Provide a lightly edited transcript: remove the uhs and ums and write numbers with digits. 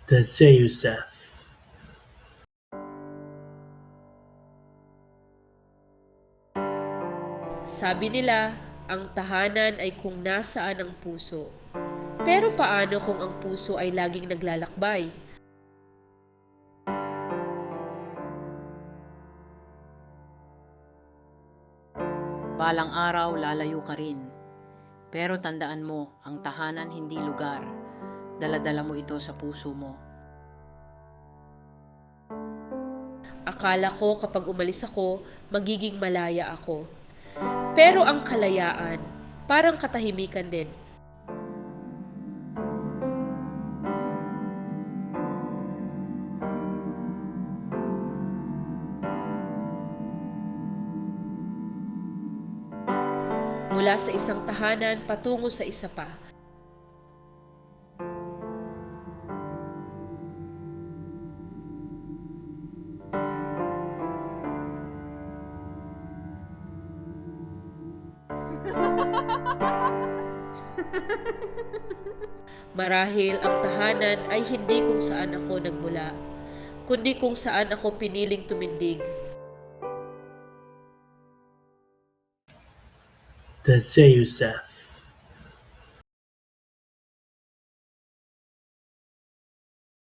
The Seyuseth. Sabi nila, ang tahanan ay kung nasaan ang puso. Pero paano kung ang puso ay laging naglalakbay? Balang araw lalayo ka rin. Pero tandaan mo, ang tahanan hindi lugar. Daladala mo ito sa puso mo. Akala ko kapag umalis ako, magiging malaya ako. Pero ang kalayaan, parang katahimikan din. Mula sa isang tahanan patungo sa isa pa. Marahil ang tahanan ay hindi kung saan ako nagmula, kundi kung saan ako piniling tumindig. The Seyuseth.